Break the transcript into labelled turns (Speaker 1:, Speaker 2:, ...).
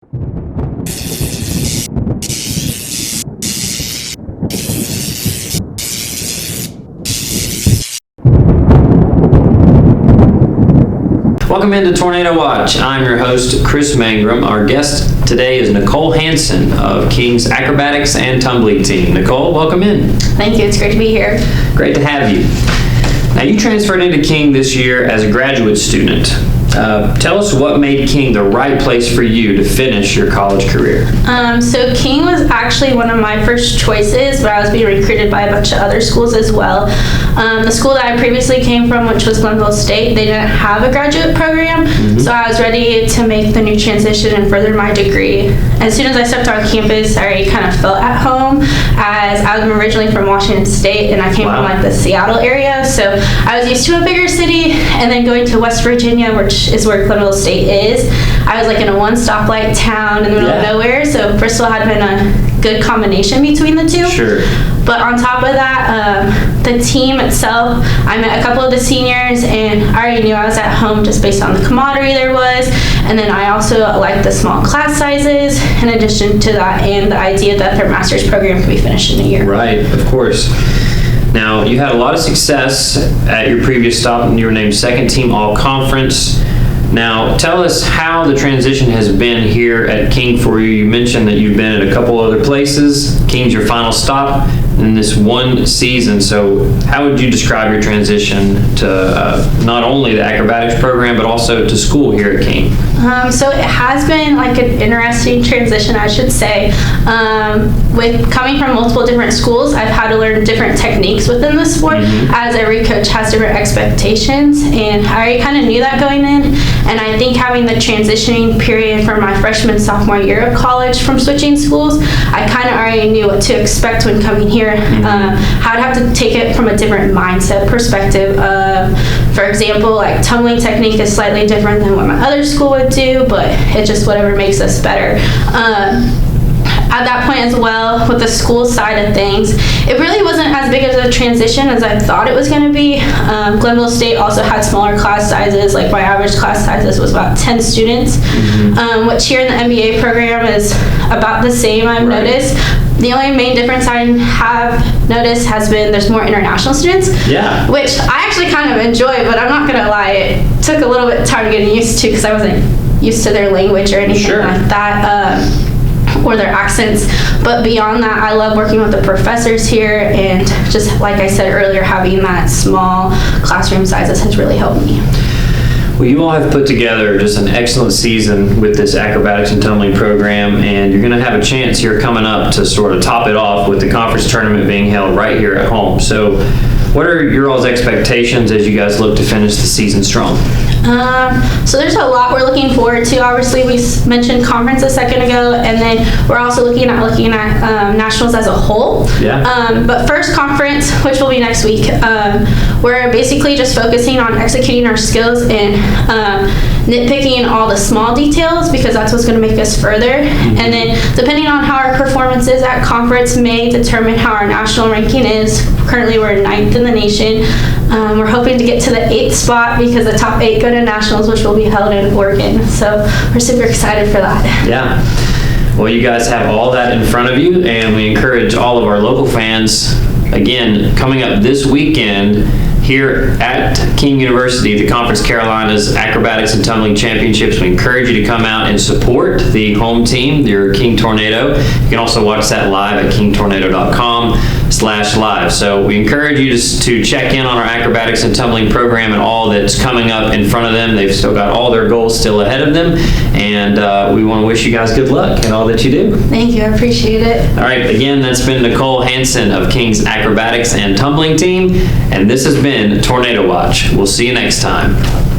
Speaker 1: Welcome into Tornado Watch. I'm your host, Chris Mangrum. Our guest today is Nicole Hansen of King's Acrobatics and Tumbling team. Nicole, welcome in.
Speaker 2: Thank you. It's great to be here.
Speaker 1: Great to have you. Now, you transferred into King this year as a graduate student. Tell us what made King the right place for you to finish your college career.
Speaker 2: So King was actually one of my first choices, but I was being recruited by a bunch of other schools as well. The school that I previously came from, which was Glenville State, they didn't have a graduate program, so I was ready to make the new transition and further my degree. As soon as I stepped on campus, I already kind of felt at home, as I was originally from Washington State and I came from like the Seattle area, so I was used to a bigger city, and then going to West Virginia, which is where Glenville State is. I was like in a one stoplight town in the middle of nowhere, so Bristol had been a good combination between the two.
Speaker 1: Sure.
Speaker 2: But on top of that, the team itself, I met a couple of the seniors, and I already knew I was at home just based on the camaraderie there was. And then I also liked the small class sizes, in addition to that, and the idea that their master's program could be finished in a year.
Speaker 1: Right, of course. Now, you had a lot of success at your previous stop, and you were named second team all-conference. Now, tell us how the transition has been here at King for you. You mentioned that you've been at a couple other places. King's your final stop in this one season. So how would you describe your transition to not only the acrobatics program, but also to school here at King?
Speaker 2: So it has been like an interesting transition, I should say. With coming from multiple different schools, I've had to learn different techniques within the sport, as every coach has different expectations, and I already kind of knew that going in. And I think having the transitioning period for my freshman, sophomore year of college from switching schools, I kind of already knew what to expect when coming here. I'd have to take it from a different mindset perspective. For example, like tumbling technique is slightly different than what my other school would do, but it's just whatever makes us better. At that point as well, with the school side of things, it really wasn't as big of a transition as I thought it was going to be. Glenville State also had smaller class sizes. Like my average class sizes was about 10 students, which here in the MBA program is about the same, I've noticed. The only main difference I have noticed has been there's more international students, which I actually kind of enjoy, but I'm not going to lie, it took a little bit of time getting used to because I wasn't used to their language or anything like that. Or their accents. But beyond that, I love working with the professors here, and just like I said earlier, having that small classroom sizes has really helped me.
Speaker 1: Well, you all have put together just an excellent season with this acrobatics and tumbling program, and you're going to have a chance here coming up to sort of top it off with the conference tournament being held right here at home. So what are your all's expectations as you guys look to finish the season strong?
Speaker 2: So there's a lot we're looking forward to. Obviously, we mentioned conference a second ago, and then we're also looking at nationals as a whole. But first conference, which will be next week, we're basically just focusing on executing our skills and nitpicking all the small details, because that's what's going to make us further. And then depending on how our performance is at conference may determine how our national ranking is. Currently, we're 9th in the nation. We're hoping to get to the 8th spot because the top 8 go to nationals, which will be held in Oregon. So we're super excited for that.
Speaker 1: Yeah. Well, you guys have all that in front of you, and we encourage all of our local fans, again, coming up this weekend here at King University, the Conference Carolinas Acrobatics and Tumbling Championships. We encourage you to come out and support the home team, your King Tornado. You can also watch that live at kingtornado.com/live. So we encourage you to check in on our acrobatics and tumbling program and all that's coming up in front of them. They've still got all their goals still ahead of them, and we want to wish you guys good luck in all that you do.
Speaker 2: Thank you, I appreciate it.
Speaker 1: All right, again, that's been Nicole Hansen of King's Acrobatics and Tumbling team, and this has been Tornado Watch. We'll see you next time.